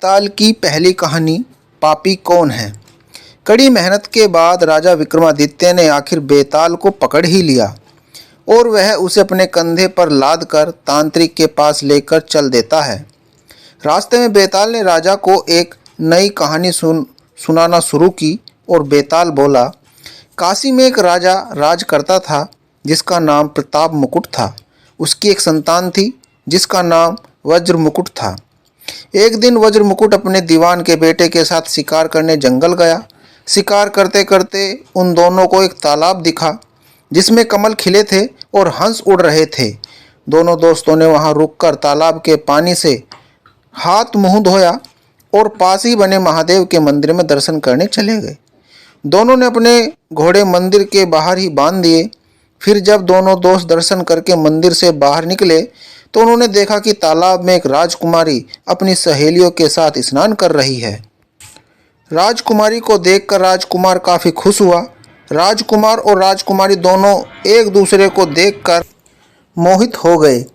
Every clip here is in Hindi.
बेताल की पहली कहानी पापी कौन है। कड़ी मेहनत के बाद राजा विक्रमादित्य ने आखिर बेताल को पकड़ ही लिया और वह उसे अपने कंधे पर लाद कर तांत्रिक के पास लेकर चल देता है। रास्ते में बेताल ने राजा को एक नई कहानी सुनाना शुरू की और बेताल बोला, काशी में एक राजा राज करता था जिसका नाम प्रताप मुकुट था। उसकी एक संतान थी जिसका नाम वज्र मुकुट था। एक दिन वज्र मुकुट अपने दीवान के बेटे के साथ शिकार करने जंगल गया। शिकार करते करते उन दोनों को एक तालाब दिखा जिसमें कमल खिले थे और हंस उड़ रहे थे। दोनों दोस्तों ने वहां रुककर तालाब के पानी से हाथ मुंह धोया और पास ही बने महादेव के मंदिर में दर्शन करने चले गए। दोनों ने अपने घोड़े मंदिर के बाहर ही बांध दिए। फिर जब दोनों दोस्त दर्शन करके मंदिर से बाहर निकले तो उन्होंने देखा कि तालाब में एक राजकुमारी अपनी सहेलियों के साथ स्नान कर रही है। राजकुमारी को देखकर राजकुमार काफ़ी खुश हुआ। राजकुमार और राजकुमारी दोनों एक दूसरे को देखकर मोहित हो गए।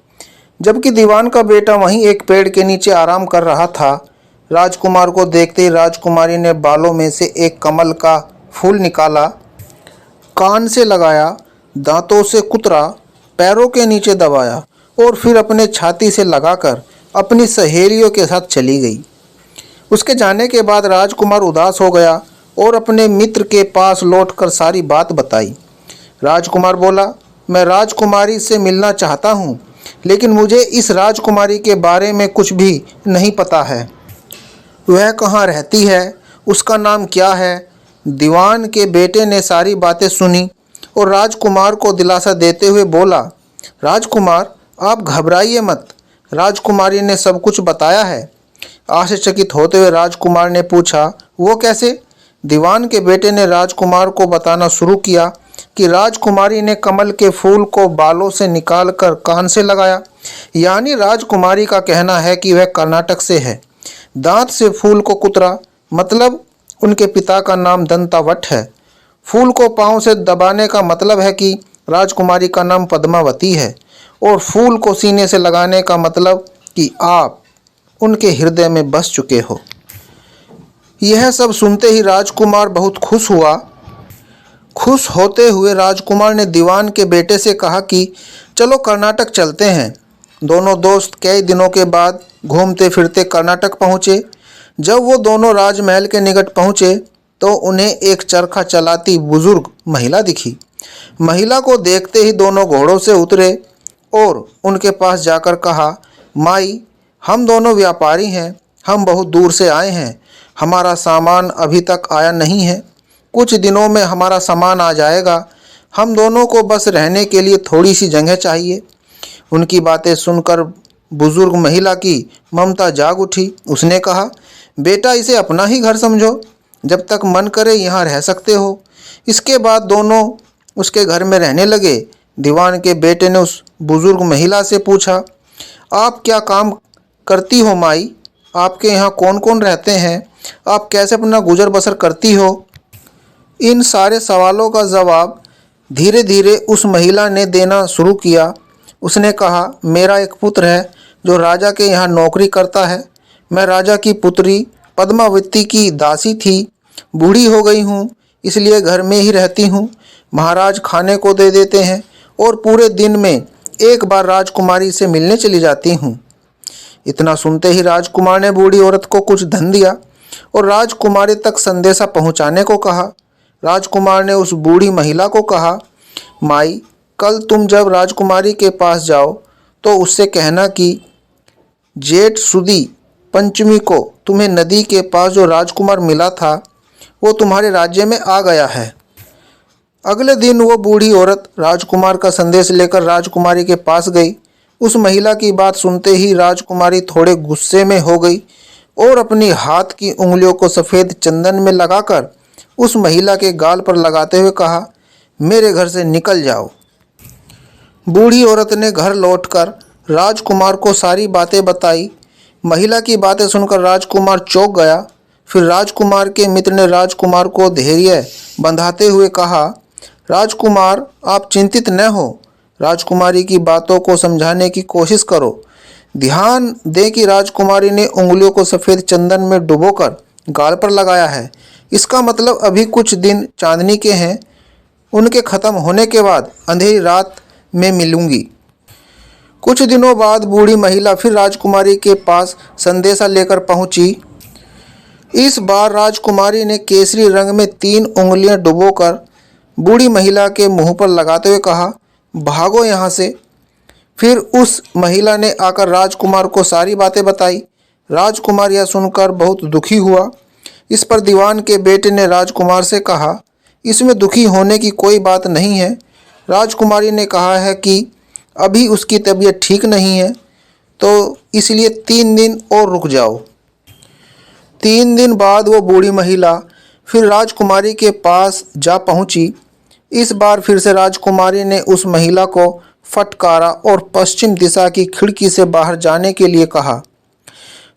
जबकि दीवान का बेटा वहीं एक पेड़ के नीचे आराम कर रहा था। राजकुमार को देखते ही राजकुमारी ने बालों में से एक कमल का फूल निकाला, कान से लगाया, दांतों से कुतरा, पैरों के नीचे दबाया और फिर अपने छाती से लगाकर अपनी सहेलियों के साथ चली गई। उसके जाने के बाद राजकुमार उदास हो गया और अपने मित्र के पास लौटकर सारी बात बताई। राजकुमार बोला, मैं राजकुमारी से मिलना चाहता हूँ, लेकिन मुझे इस राजकुमारी के बारे में कुछ भी नहीं पता है। वह कहाँ रहती है, उसका नाम क्या है। दीवान के बेटे ने सारी बातें सुनी और राजकुमार को दिलासा देते हुए बोला, राजकुमार आप घबराइए मत, राजकुमारी ने सब कुछ बताया है। आश्चर्यचकित होते हुए राजकुमार ने पूछा, वो कैसे। दीवान के बेटे ने राजकुमार को बताना शुरू किया कि राजकुमारी ने कमल के फूल को बालों से निकालकर कान से लगाया। यानी राजकुमारी का कहना है कि वह कर्नाटक से है। दांत से फूल को कुतरा, मतलब उनके पिता का नाम दंतावट है। फूल को पांव से दबाने का मतलब है कि राजकुमारी का नाम पद्मावती है। और फूल को सीने से लगाने का मतलब कि आप उनके हृदय में बस चुके हो। यह सब सुनते ही राजकुमार बहुत खुश हुआ। खुश होते हुए राजकुमार ने दीवान के बेटे से कहा कि चलो कर्नाटक चलते हैं। दोनों दोस्त कई दिनों के बाद घूमते फिरते कर्नाटक पहुँचे। जब वो दोनों राजमहल के निकट पहुँचे तो उन्हें एक चरखा चलाती बुजुर्ग महिला दिखी। महिला को देखते ही दोनों घोड़ों से उतरे और उनके पास जाकर कहा, माई हम दोनों व्यापारी हैं, हम बहुत दूर से आए हैं, हमारा सामान अभी तक आया नहीं है, कुछ दिनों में हमारा सामान आ जाएगा, हम दोनों को बस रहने के लिए थोड़ी सी जगह चाहिए। उनकी बातें सुनकर बुजुर्ग महिला की ममता जाग उठी। उसने कहा, बेटा इसे अपना ही घर समझो, जब तक मन करे यहाँ रह सकते हो। इसके बाद दोनों उसके घर में रहने लगे। दीवान के बेटे ने उस बुजुर्ग महिला से पूछा, आप क्या काम करती हो माई, आपके यहाँ कौन कौन रहते हैं, आप कैसे अपना गुजर बसर करती हो। इन सारे सवालों का जवाब धीरे धीरे उस महिला ने देना शुरू किया। उसने कहा, मेरा एक पुत्र है जो राजा के यहाँ नौकरी करता है। मैं राजा की पुत्री पद्मावती की दासी थी। बूढ़ी हो गई हूँ, इसलिए घर में ही रहती हूँ। महाराज खाने को दे देते हैं और पूरे दिन में एक बार राजकुमारी से मिलने चली जाती हूँ। इतना सुनते ही राजकुमार ने बूढ़ी औरत को कुछ धन दिया और राजकुमारी तक संदेशा पहुँचाने को कहा। राजकुमार ने उस बूढ़ी महिला को कहा, माई कल तुम जब राजकुमारी के पास जाओ तो उससे कहना कि जेठ सुदी पंचमी को तुम्हें नदी के पास जो राजकुमार मिला था वो तुम्हारे राज्य में आ गया है। अगले दिन वो बूढ़ी औरत राजकुमार का संदेश लेकर राजकुमारी के पास गई। उस महिला की बात सुनते ही राजकुमारी थोड़े गुस्से में हो गई और अपनी हाथ की उंगलियों को सफ़ेद चंदन में लगाकर उस महिला के गाल पर लगाते हुए कहा, मेरे घर से निकल जाओ। बूढ़ी औरत ने घर लौटकर राजकुमार को सारी बातें बताई। महिला की बातें सुनकर राजकुमार चौंक गया। फिर राजकुमार के मित्र ने राजकुमार को धैर्य बंधाते हुए कहा, राजकुमार आप चिंतित न हो, राजकुमारी की बातों को समझाने की कोशिश करो। ध्यान दें कि राजकुमारी ने उंगलियों को सफ़ेद चंदन में डुबोकर गाल पर लगाया है। इसका मतलब अभी कुछ दिन चांदनी के हैं। उनके ख़त्म होने के बाद अंधेरी रात में मिलूंगी। कुछ दिनों बाद बूढ़ी महिला फिर राजकुमारी के पास संदेशा लेकर पहुंची। इस बार राजकुमारी ने केसरी रंग में 3 उंगलियां डुबोकर बूढ़ी महिला के मुंह पर लगाते हुए कहा, भागो यहाँ से। फिर उस महिला ने आकर राजकुमार को सारी बातें बताई। राजकुमार यह सुनकर बहुत दुखी हुआ। इस पर दीवान के बेटे ने राजकुमार से कहा, इसमें दुखी होने की कोई बात नहीं है। राजकुमारी ने कहा है कि अभी उसकी तबीयत ठीक नहीं है, तो इसलिए 3 दिन और रुक जाओ। 3 दिन बाद वो बूढ़ी महिला फिर राजकुमारी के पास जा पहुंची। इस बार फिर से राजकुमारी ने उस महिला को फटकारा और पश्चिम दिशा की खिड़की से बाहर जाने के लिए कहा।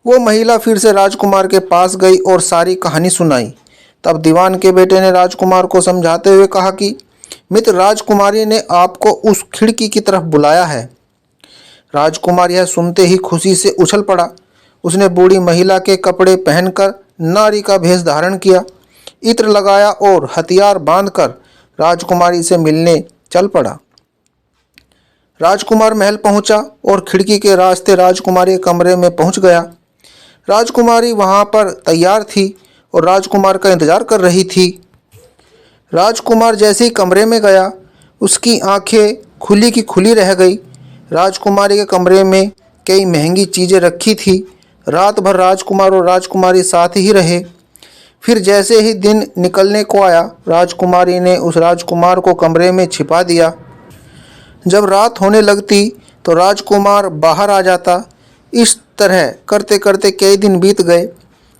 वो महिला फिर से राजकुमार के पास गई और सारी कहानी सुनाई। तब दीवान के बेटे ने राजकुमार को समझाते हुए कहा कि मित्र, राजकुमारी ने आपको उस खिड़की की तरफ बुलाया है। राजकुमार यह सुनते ही खुशी से उछल पड़ा। उसने बूढ़ी महिला के कपड़े पहनकर नारी का भेष धारण किया, इत्र लगाया और हथियार बांधकर राजकुमारी से मिलने चल पड़ा। राजकुमार महल पहुंचा और खिड़की के रास्ते राजकुमारी के कमरे में पहुंच गया। राजकुमारी वहां पर तैयार थी और राजकुमार का इंतजार कर रही थी। राजकुमार जैसे ही कमरे में गया, उसकी आंखें खुली की खुली रह गई। राजकुमारी के कमरे में कई महंगी चीज़ें रखी थी। रात भर राजकुमार और राजकुमारी साथ ही रहे। फिर जैसे ही दिन निकलने को आया, राजकुमारी ने उस राजकुमार को कमरे में छिपा दिया। जब रात होने लगती तो राजकुमार बाहर आ जाता। इस तरह करते करते कई दिन बीत गए।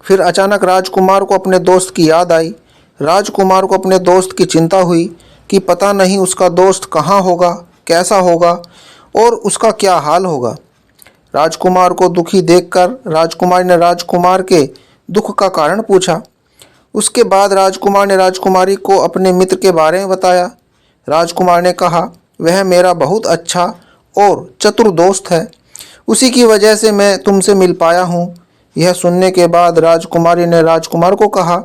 फिर अचानक राजकुमार को अपने दोस्त की याद आई। राजकुमार को अपने दोस्त की चिंता हुई कि पता नहीं उसका दोस्त कहाँ होगा, कैसा होगा और उसका क्या हाल होगा। राजकुमार को दुखी देखकर राजकुमारी ने राजकुमार के दुख का कारण पूछा। उसके बाद राजकुमार ने राजकुमारी को अपने मित्र के बारे में बताया। राजकुमार ने कहा, वह मेरा बहुत अच्छा और चतुर दोस्त है, उसी की वजह से मैं तुमसे मिल पाया हूँ। यह सुनने के बाद राजकुमारी ने राजकुमार को कहा,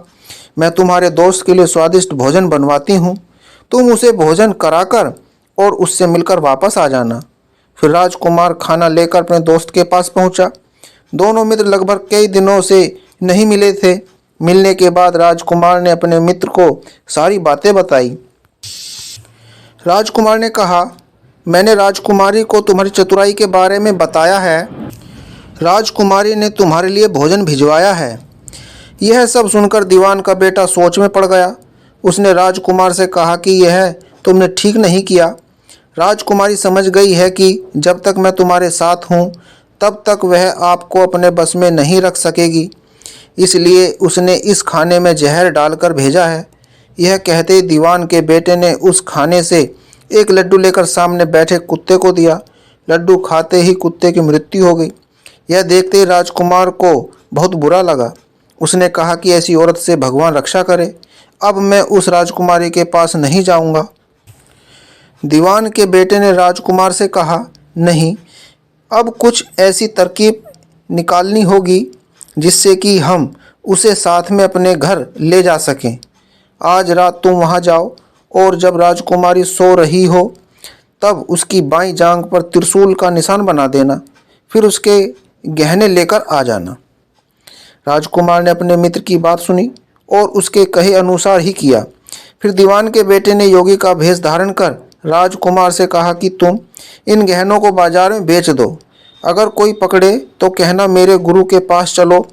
मैं तुम्हारे दोस्त के लिए स्वादिष्ट भोजन बनवाती हूँ, तुम उसे भोजन कराकर और उससे मिलकर वापस आ जाना। फिर राजकुमार खाना लेकर अपने दोस्त के पास पहुँचा। दोनों मित्र लगभग कई दिनों से नहीं मिले थे। मिलने के बाद राजकुमार ने अपने मित्र को सारी बातें बताई। राजकुमार ने कहा, मैंने राजकुमारी को तुम्हारी चतुराई के बारे में बताया है। राजकुमारी ने तुम्हारे लिए भोजन भिजवाया है। यह सब सुनकर दीवान का बेटा सोच में पड़ गया। उसने राजकुमार से कहा कि यह तुमने ठीक नहीं किया। राजकुमारी समझ गई है कि जब तक मैं तुम्हारे साथ हूँ तब तक वह आपको अपने बस में नहीं रख सकेगी, इसलिए उसने इस खाने में जहर डालकर भेजा है। यह कहते ही दीवान के बेटे ने उस खाने से एक लड्डू लेकर सामने बैठे कुत्ते को दिया। लड्डू खाते ही कुत्ते की मृत्यु हो गई। यह देखते ही राजकुमार को बहुत बुरा लगा। उसने कहा कि ऐसी औरत से भगवान रक्षा करे, अब मैं उस राजकुमारी के पास नहीं जाऊंगा। दीवान के बेटे ने राजकुमार से कहा, नहीं, अब कुछ ऐसी तरकीब निकालनी होगी जिससे कि हम उसे साथ में अपने घर ले जा सकें। आज रात तुम वहां जाओ और जब राजकुमारी सो रही हो तब उसकी बाईं जांघ पर त्रिशूल का निशान बना देना, फिर उसके गहने लेकर आ जाना। राजकुमार ने अपने मित्र की बात सुनी और उसके कहे अनुसार ही किया। फिर दीवान के बेटे ने योगी का भेष धारण कर राजकुमार से कहा कि तुम इन गहनों को बाजार में बेच दो। अगर कोई पकड़े तो कहना मेरे गुरु के पास चलो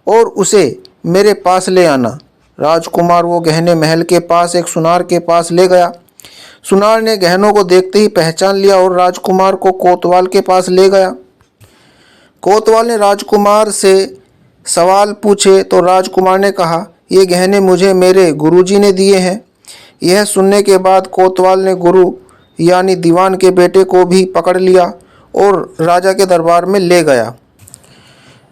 और उसे मेरे पास ले आना। राजकुमार वो गहने महल के पास एक सुनार के पास ले गया। सुनार ने गहनों को देखते ही पहचान लिया और राजकुमार को कोतवाल के पास ले गया। कोतवाल ने राजकुमार से सवाल पूछे तो राजकुमार ने कहा, ये गहने मुझे मेरे गुरुजी ने दिए हैं। यह सुनने के बाद कोतवाल ने गुरु यानी दीवान के बेटे को भी पकड़ लिया और राजा के दरबार में ले गया।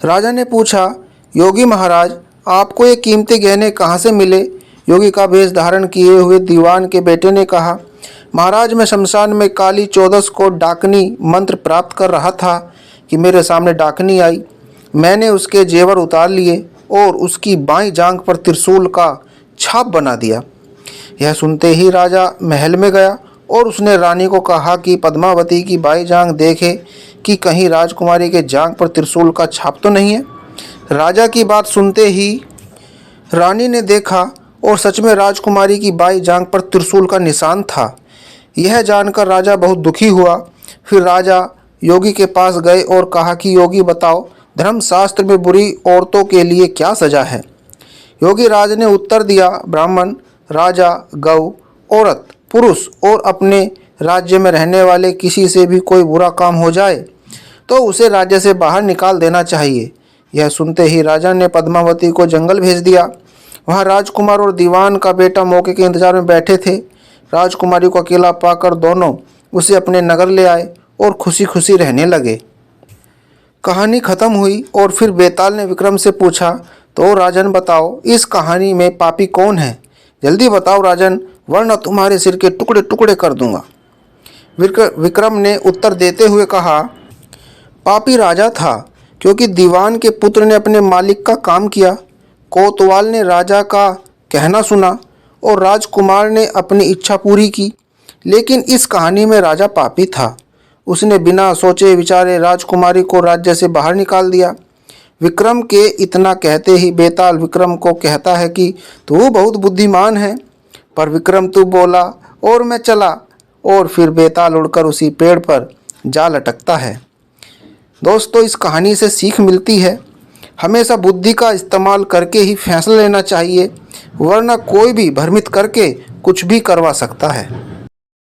राजा ने पूछा, योगी महाराज, आपको ये कीमती गहने कहाँ से मिले? योगी का भेष धारण किए हुए दीवान के बेटे ने कहा, महाराज, मैं शमशान में काली चौदस को डाकनी मंत्र प्राप्त कर रहा था कि मेरे सामने डाकनी आई। मैंने उसके जेवर उतार लिए और उसकी बाईं जांघ पर त्रिशूल का छाप बना दिया। यह सुनते ही राजा महल में गया और उसने रानी को कहा कि पद्मावती की बाईं जांघ देखे कि कहीं राजकुमारी के जांघ पर त्रिशूल का छाप तो नहीं है। राजा की बात सुनते ही रानी ने देखा और सच में राजकुमारी की बाईं जांघ पर त्रिशूल का निशान था। यह जानकर राजा बहुत दुखी हुआ। फिर राजा योगी के पास गए और कहा कि योगी बताओ, धर्मशास्त्र में बुरी औरतों के लिए क्या सजा है। योगी राज ने उत्तर दिया, ब्राह्मण, राजा, गौ, औरत, पुरुष और अपने राज्य में रहने वाले किसी से भी कोई बुरा काम हो जाए तो उसे राज्य से बाहर निकाल देना चाहिए। यह सुनते ही राजा ने पद्मावती को जंगल भेज दिया। वहाँ राजकुमार और दीवान का बेटा मौके के इंतजार में बैठे थे। राजकुमारी को अकेला पाकर दोनों उसे अपने नगर ले आए और खुशी खुशी रहने लगे। कहानी खत्म हुई और फिर बेताल ने विक्रम से पूछा, तो राजन बताओ, इस कहानी में पापी कौन है? जल्दी बताओ राजन, वरना तुम्हारे सिर के टुकड़े टुकड़े कर दूंगा। विक्रम ने उत्तर देते हुए कहा, पापी राजा था, क्योंकि दीवान के पुत्र ने अपने मालिक का काम किया, कोतवाल ने राजा का कहना सुना और राजकुमार ने अपनी इच्छा पूरी की। लेकिन इस कहानी में राजा पापी था। उसने बिना सोचे विचारे राजकुमारी को राज्य से बाहर निकाल दिया। विक्रम के इतना कहते ही बेताल विक्रम को कहता है कि तू बहुत बुद्धिमान है। पर विक्रम तू बोला और मैं चला, और फिर बेताल उड़कर उसी पेड़ पर जा लटकता है। दोस्तों, इस कहानी से सीख मिलती है, हमेशा बुद्धि का इस्तेमाल करके ही फैसला लेना चाहिए, वरना कोई भी भ्रमित करके कुछ भी करवा सकता है।